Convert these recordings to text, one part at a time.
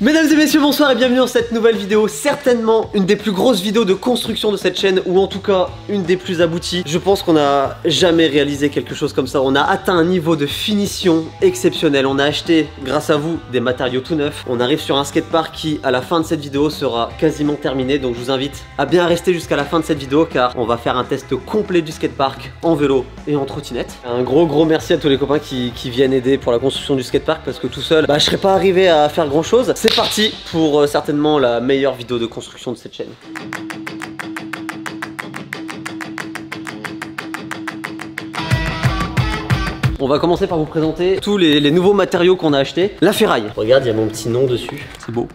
Mesdames et messieurs, bonsoir et bienvenue dans cette nouvelle vidéo. Certainement une des plus grosses vidéos de construction de cette chaîne, ou en tout cas une des plus abouties. Je pense qu'on n'a jamais réalisé quelque chose comme ça. On a atteint un niveau de finition exceptionnel. On a acheté, grâce à vous, des matériaux tout neufs. On arrive sur un skatepark qui, à la fin de cette vidéo, sera quasiment terminé. Donc je vous invite à bien rester jusqu'à la fin de cette vidéo, car on va faire un test complet du skatepark en vélo et en trottinette. Un gros merci à tous les copains qui viennent aider pour la construction du skatepark, parce que tout seul, je serais pas arrivé à faire grand chose. C'est parti pour certainement la meilleure vidéo de construction de cette chaîne. On va commencer par vous présenter tous les nouveaux matériaux qu'on a achetés. La ferraille. Regarde, il y a mon petit nom dessus. C'est beau.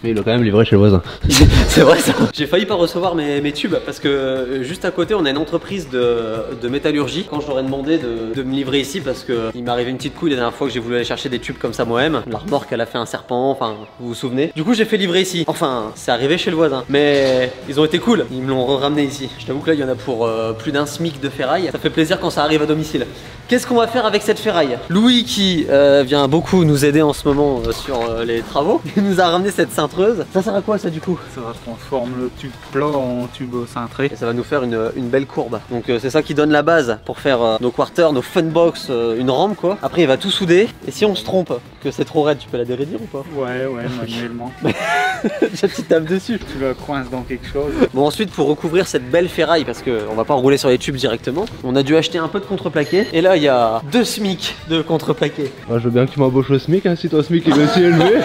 Mais il a quand même livré chez le voisin. C'est vrai ça. J'ai failli pas recevoir mes tubes parce que juste à côté on a une entreprise de métallurgie. Quand je leur ai demandé de me livrer ici, parce que il m'est arrivé une petite couille la dernière fois que j'ai voulu aller chercher des tubes comme ça moi-même. La remorque elle a fait un serpent, enfin vous vous souvenez. Du coup j'ai fait livrer ici. Enfin c'est arrivé chez le voisin. Mais ils ont été cool, ils me l'ont ramené ici. Je t'avoue que là il y en a pour plus d'un SMIC de ferraille. Ça fait plaisir quand ça arrive à domicile. Qu'est-ce qu'on va faire avec cette ferraille? Louis qui vient beaucoup nous aider en ce moment sur les travaux, il nous a ramené cette cintreuse. Ça sert à quoi ça du coup? Ça va transformer le tube plat en tube cintré. Et ça va nous faire une belle courbe. Donc c'est ça qui donne la base pour faire nos quarters, nos funbox, une rampe quoi. Après il va tout souder. Et si on se trompe, que c'est trop raide, tu peux la dérédir ou pas? Ouais, manuellement. Déjà tu tapes dessus. Tu la coinces dans quelque chose. Bon ensuite pour recouvrir cette belle ferraille, parce qu'on va pas rouler sur les tubes directement, on a dû acheter un peu de contreplaqué. Et là il y a 2 SMIC de contreplaqué. Je veux bien que tu m'embauches le SMIC, hein, si ton SMIC est aussi élevé.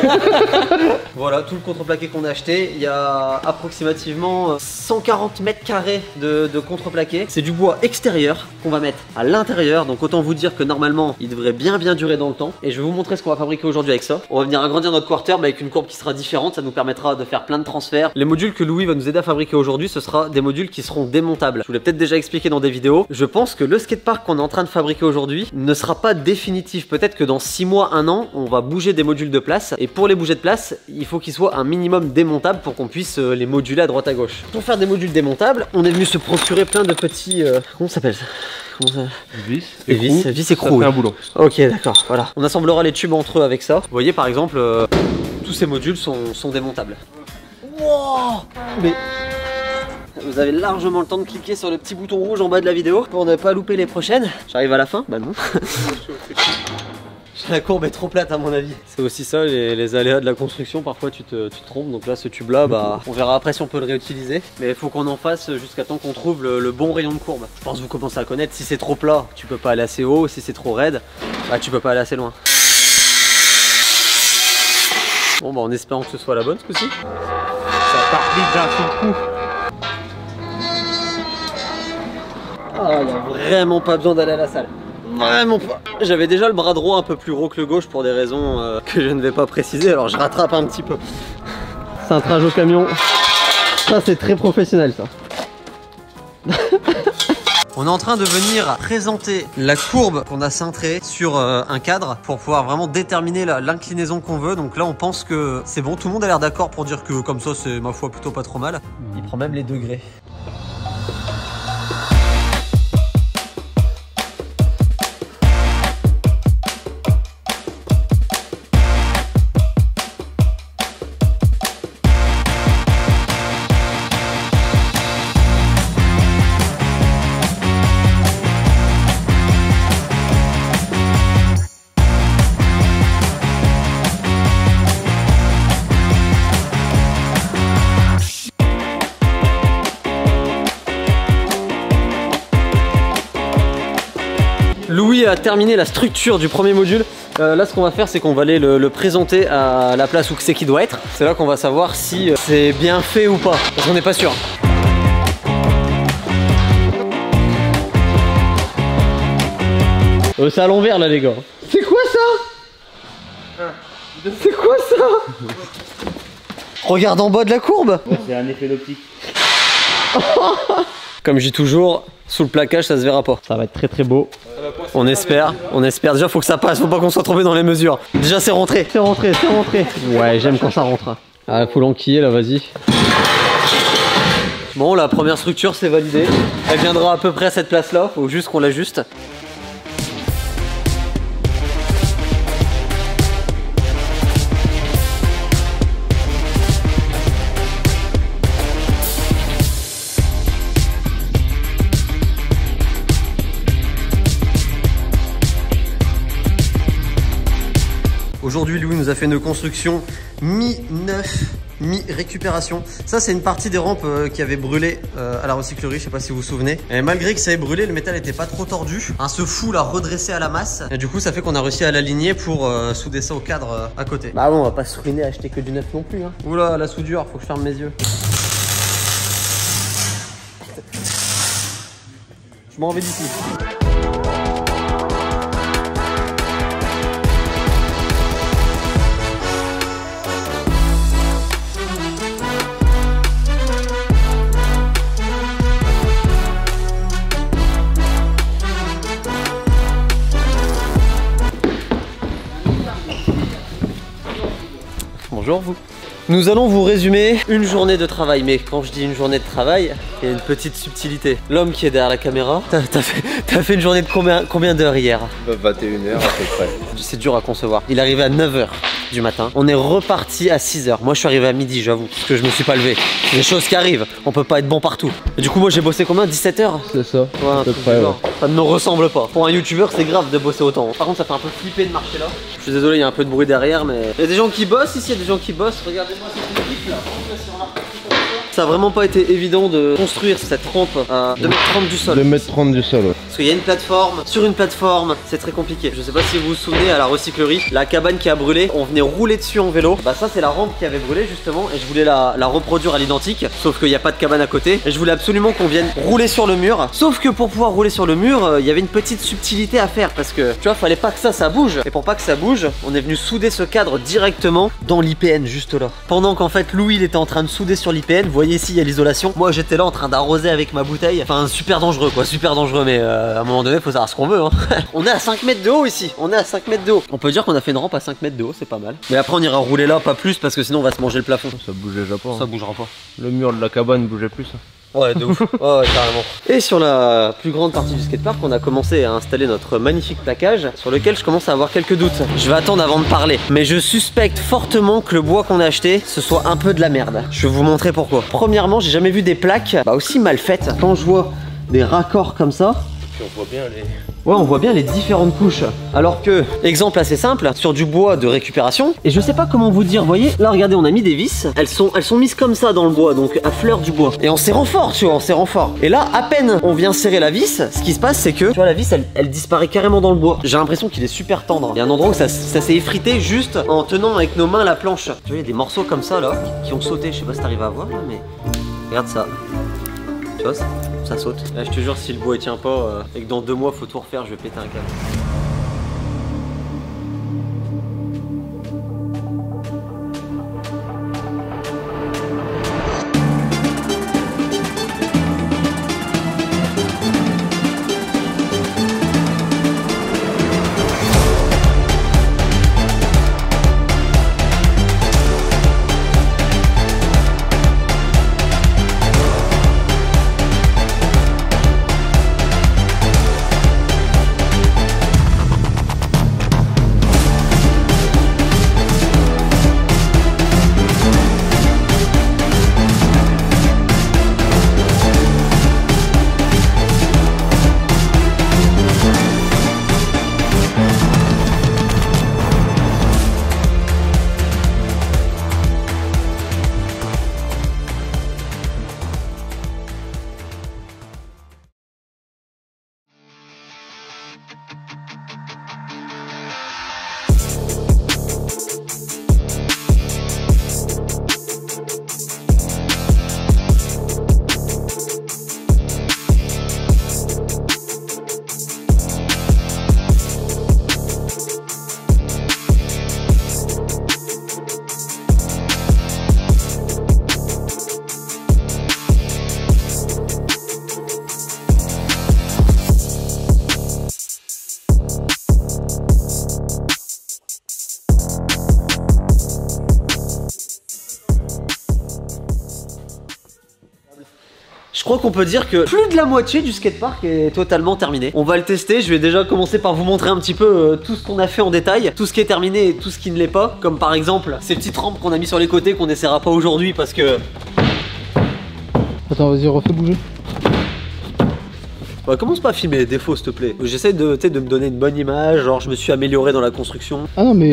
Voilà tout le contreplaqué qu'on a acheté. Il y a approximativement 140 mètres carrés de contreplaqué. C'est du bois extérieur qu'on va mettre à l'intérieur. Donc autant vous dire que normalement il devrait bien durer dans le temps. Et je vais vous montrer ce qu'on va fabriquer aujourd'hui avec ça. On va venir agrandir notre quarter avec une courbe qui sera différente. Ça nous permettra de faire plein de transferts. Les modules que Louis va nous aider à fabriquer aujourd'hui, ce sera des modules qui seront démontables. Je vous l'ai peut-être déjà expliqué dans des vidéos. Je pense que le skatepark qu'on est en train de fabriquer aujourd'hui ne sera pas définitif. Peut-être que dans 6 mois, 1 an, on va bouger des modules de place. Et pour les bouger de place, il faut qu'ils soient un minimum démontables pour qu'on puisse les moduler à droite à gauche. Pour faire des modules démontables, on est venu se procurer plein de petits... comment ça s'appelle ça? Vis écrou. Ça fait un boulot. Ok d'accord, voilà. On assemblera les tubes entre eux avec ça. Vous voyez par exemple, tous ces modules sont démontables. Wow. Mais vous avez largement le temps de cliquer sur le petit bouton rouge en bas de la vidéo pour ne pas louper les prochaines. J'arrive à la fin? Bah non. La courbe est trop plate à mon avis. C'est aussi ça les aléas de la construction, parfois tu te trompes. Donc là ce tube là, on verra après si on peut le réutiliser. Mais il faut qu'on en fasse jusqu'à temps qu'on trouve le bon rayon de courbe. Je pense que vous commencez à connaître, si c'est trop plat, tu peux pas aller assez haut. Si c'est trop raide, tu peux pas aller assez loin. Bon en espérant que ce soit la bonne ce coup-ci. Ça part vite d'un seul coup. Ah, il n'y a vraiment pas besoin d'aller à la salle. Vraiment pas. J'avais déjà le bras droit un peu plus gros que le gauche pour des raisons que je ne vais pas préciser, alors je rattrape un petit peu. Cintrage au camion. Ça c'est très professionnel ça. On est en train de venir présenter la courbe qu'on a cintrée sur un cadre pour pouvoir vraiment déterminer l'inclinaison qu'on veut. Donc là on pense que c'est bon, tout le monde a l'air d'accord pour dire que comme ça c'est ma foi plutôt pas trop mal. Il prend même les degrés. Louis a terminé la structure du premier module. Là ce qu'on va faire c'est qu'on va aller le présenter à la place où c'est qu'il doit être. C'est là qu'on va savoir si c'est bien fait ou pas, parce qu'on n'est pas sûr. C'est à l'envers là les gars. C'est quoi ça? C'est quoi ça? Regarde en bas de la courbe. Ouais, c'est un effet d'optique. Comme je dis toujours, sous le plaquage ça se verra pas. Ça va être très beau. On espère. Déjà faut que ça passe, faut pas qu'on soit trompé dans les mesures. Déjà c'est rentré. C'est rentré. Ouais j'aime quand ça rentre. Ah faut l'enquiller là, vas-y. Bon la première structure c'est validé. Elle viendra à peu près à cette place là, faut juste qu'on l'ajuste. Aujourd'hui, Louis nous a fait une construction mi-neuf, mi-récupération. Ça, c'est une partie des rampes qui avait brûlé à la recyclerie, je sais pas si vous vous souvenez. Et malgré que ça ait brûlé, le métal était pas trop tordu. Ce fou l'a redressé à la masse. Et du coup, ça fait qu'on a réussi à l'aligner pour souder ça au cadre à côté. Bah bon, on va pas se ruiner à acheter que du neuf non plus. Hein. Oula, la soudure, faut que je ferme mes yeux. Je m'en vais d'ici. Bonjour vous. Nous allons vous résumer une journée de travail, mais quand je dis une journée de travail, il y a une petite subtilité. L'homme qui est derrière la caméra, t'as fait une journée de combien d'heures hier? 21h à peu près. C'est dur à concevoir. Il est arrivé à 9h du matin. On est reparti à 6h. Moi je suis arrivé à midi, j'avoue, parce que je me suis pas levé. C'est des choses qui arrivent, on peut pas être bon partout. Et du coup moi j'ai bossé combien? 17h? C'est ça, ouais, à peu près, ouais. Ça ne me ressemble pas. Pour un youtubeur c'est grave de bosser autant. Par contre ça fait un peu flipper de marcher là. Je suis désolé, il y a un peu de bruit derrière, mais il y a des gens qui bossent ici, il y a des gens qui bossent. Regardez-moi cette équipe là. Ça a vraiment pas été évident de construire cette rampe à 2,30 m du sol. 2,30 m du sol, ouais. Parce qu'il y a une plateforme, sur une plateforme, c'est très compliqué. Je sais pas si vous vous souvenez, à la recyclerie, la cabane qui a brûlé, on venait rouler dessus en vélo. Bah ça c'est la rampe qui avait brûlé justement, et je voulais la reproduire à l'identique, sauf qu'il n'y a pas de cabane à côté. Et je voulais absolument qu'on vienne rouler sur le mur. Sauf que pour pouvoir rouler sur le mur, il y avait une petite subtilité à faire, parce que tu vois, fallait pas que ça bouge. Et pour pas que ça bouge, on est venu souder ce cadre directement dans l'IPN, juste là. Pendant qu'en fait Louis il était en train de souder sur l'IPN, vous voyez ici il y a l'isolation. Moi j'étais là en train d'arroser avec ma bouteille. Enfin super dangereux quoi, super dangereux, mais à un moment donné faut savoir ce qu'on veut hein. On est à 5 mètres de haut ici, on est à 5 mètres de haut. On peut dire qu'on a fait une rampe à 5 mètres de haut, c'est pas mal. Mais après on ira rouler là, pas plus, parce que sinon on va se manger le plafond. Ça bougeait déjà pas. Ça bougera pas. Le mur de la cabane bougeait plus. Ouais, de ouf. Ouais, carrément. Et sur la plus grande partie du skatepark, on a commencé à installer notre magnifique plaquage sur lequel je commence à avoir quelques doutes. Je vais attendre avant de parler, mais je suspecte fortement que le bois qu'on a acheté, ce soit un peu de la merde. Je vais vous montrer pourquoi. Premièrement, j'ai jamais vu des plaques aussi mal faites. Quand je vois des raccords comme ça, puis on voit bien les... Ouais, on voit bien les différentes couches. Alors que, exemple assez simple, sur du bois de récupération, et je sais pas comment vous dire, vous voyez, là regardez, on a mis des vis, elles sont mises comme ça dans le bois, donc à fleur du bois. Et on serrant fort, tu vois, on serrant fort. Et là, à peine on vient serrer la vis, ce qui se passe c'est que, tu vois, la vis, elle disparaît carrément dans le bois. J'ai l'impression qu'il est super tendre. Il y a un endroit où ça s'est effrité juste en tenant avec nos mains la planche. Tu vois, il y a des morceaux comme ça là, qui ont sauté, je sais pas si t'arrives à voir là, mais regarde ça. Tu vois, ça saute. Là, je te jure, si le bois il tient pas et que dans 2 mois faut tout refaire, je vais péter un câble. Je crois qu'on peut dire que plus de la moitié du skatepark est totalement terminé. On va le tester, je vais déjà commencer par vous montrer un petit peu tout ce qu'on a fait en détail, tout ce qui est terminé et tout ce qui ne l'est pas. Comme par exemple ces petites rampes qu'on a mis sur les côtés qu'on n'essaiera pas aujourd'hui parce que... Attends, vas-y, refais bouger. Bah, commence pas à filmer les défauts, s'il te plaît. J'essaie de me donner une bonne image, genre je me suis amélioré dans la construction. Ah non, mais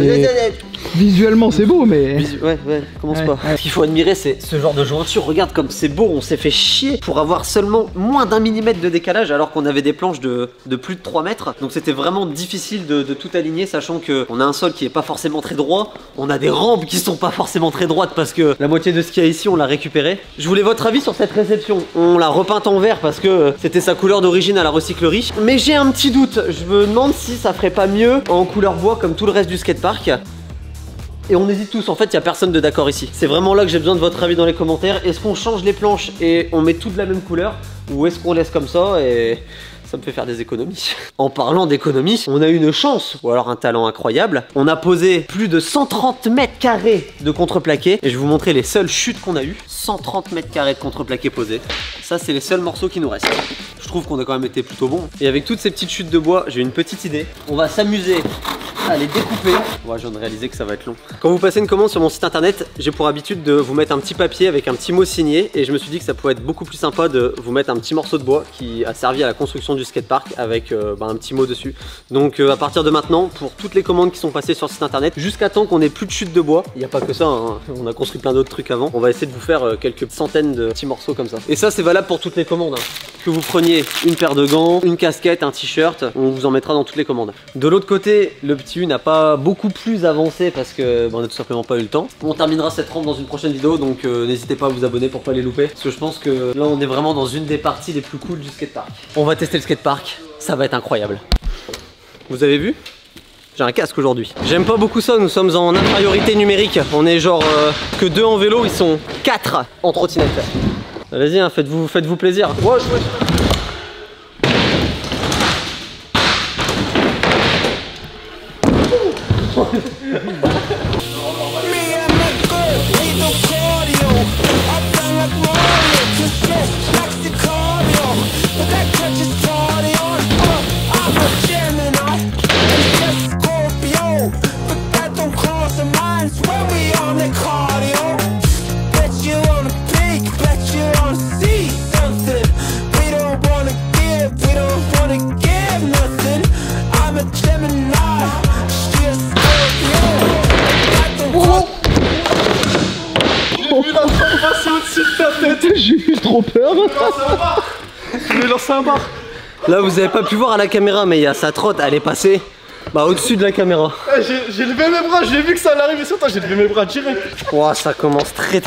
visuellement c'est beau, mais. Ouais, commence pas. Ouais. Ce qu'il faut admirer, c'est ce genre de jointure. Regarde comme c'est beau, on s'est fait chier pour avoir seulement moins d'1 millimètre de décalage alors qu'on avait des planches de plus de 3 mètres. Donc c'était vraiment difficile de tout aligner, sachant qu'on a un sol qui est pas forcément très droit. On a des rampes qui sont pas forcément très droites parce que la moitié de ce qu'il y a ici, on l'a récupéré. Je voulais votre avis sur cette réception. On l'a repeinte en vert parce que c'était sa couleur d'origine à la recyclerie. Mais j'ai un petit doute. Je me demande si ça ferait pas mieux en couleur bois comme tout le reste du skatepark. Et on hésite tous, en fait il n'y a personne de d'accord ici. C'est vraiment là que j'ai besoin de votre avis dans les commentaires. Est-ce qu'on change les planches et on met toutes de la même couleur, ou est-ce qu'on laisse comme ça et ça me fait faire des économies. En parlant d'économies, on a eu une chance, ou alors un talent incroyable. On a posé plus de 130 mètres carrés de contreplaqué. Et je vais vous montrer les seules chutes qu'on a eues. 130 mètres carrés de contreplaqué posés. Ça, c'est les seuls morceaux qui nous restent. Je trouve qu'on a quand même été plutôt bon. Et avec toutes ces petites chutes de bois, j'ai une petite idée. On va s'amuser à les découper. Ouais, je viens de réaliser que ça va être long. Quand vous passez une commande sur mon site internet, j'ai pour habitude de vous mettre un petit papier avec un petit mot signé. Et je me suis dit que ça pouvait être beaucoup plus sympa de vous mettre un petit morceau de bois qui a servi à la construction du skatepark avec un petit mot dessus. Donc à partir de maintenant, pour toutes les commandes qui sont passées sur le site internet, jusqu'à temps qu'on ait plus de chute de bois, il n'y a pas que ça, hein. On a construit plein d'autres trucs avant, on va essayer de vous faire quelques centaines de petits morceaux comme ça. Et ça c'est valable pour toutes les commandes, hein. Que vous preniez une paire de gants, une casquette, un t-shirt, on vous en mettra dans toutes les commandes. De l'autre côté, le petit U n'a pas beaucoup plus avancé parce que on n'a tout simplement pas eu le temps. On terminera cette rampe dans une prochaine vidéo, donc n'hésitez pas à vous abonner pour pas les louper, parce que je pense que là on est vraiment dans une des parties les plus cool du skatepark. On va tester le skatepark, ça va être incroyable. Vous avez vu? J'ai un casque aujourd'hui. J'aime pas beaucoup ça, nous sommes en infériorité numérique. On est genre que 2 en vélo, ils sont 4 en trottinette. Vas-y, hein, faites-vous plaisir. Ouais, J'ai eu trop peur. Je vais lancer un bar. là vous avez pas pu voir à la caméra, mais il y a sa trotte, elle est passée au-dessus de la caméra. J'ai levé mes bras, j'ai vu que ça allait arriver sur toi, j'ai levé mes bras direct. Ouah, ça commence très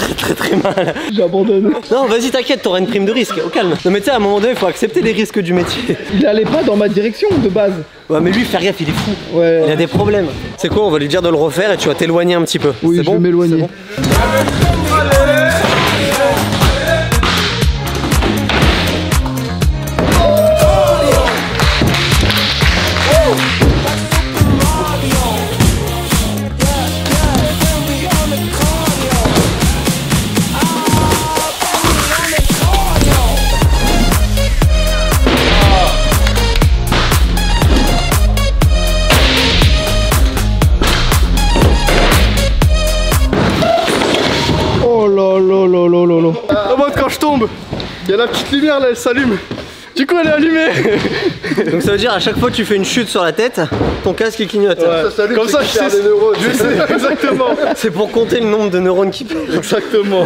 mal. J'abandonne. Non, vas-y, t'inquiète, t'auras une prime de risque, au calme. Non, mais tu sais, à un moment donné, il faut accepter les risques du métier. Il allait pas dans ma direction de base. Ouais, mais lui, faire gaffe, il est fou. Ouais. Il a des problèmes. C'est quoi, on va lui dire de le refaire et tu vas t'éloigner un petit peu. Oui, c'est je bon vais m'éloigner. Oh là là là là là là. En mode quand je tombe, il y a la petite lumière là, elle s'allume. Du coup elle est allumée. Donc ça veut dire à chaque fois que tu fais une chute sur la tête, ton casque il clignote. Ouais. Ça comme ça je sais des neurones. Je sais exactement. C'est pour compter le nombre de neurones qui perdent. Exactement.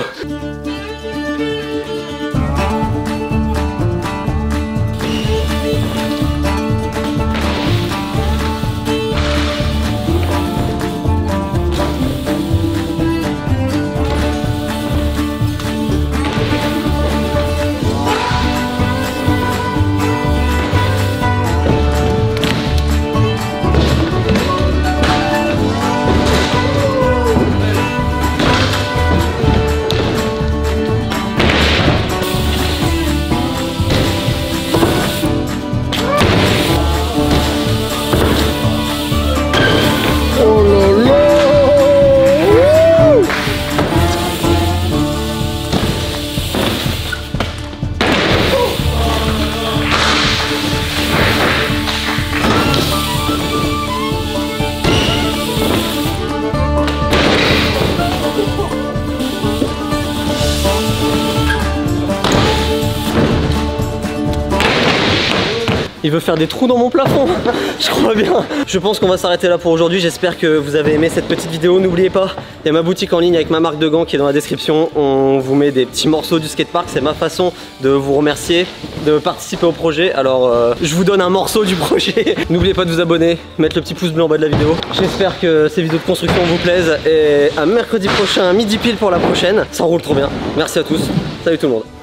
Il veut faire des trous dans mon plafond. Je crois bien. Je pense qu'on va s'arrêter là pour aujourd'hui. J'espère que vous avez aimé cette petite vidéo. N'oubliez pas, il y a ma boutique en ligne avec ma marque de gants qui est dans la description. On vous met des petits morceaux du skatepark. C'est ma façon de vous remercier de participer au projet. Alors je vous donne un morceau du projet. N'oubliez pas de vous abonner, mettre le petit pouce bleu en bas de la vidéo. J'espère que ces vidéos de construction vous plaisent et à mercredi prochain, midi pile pour la prochaine. Ça roule trop bien. Merci à tous. Salut tout le monde.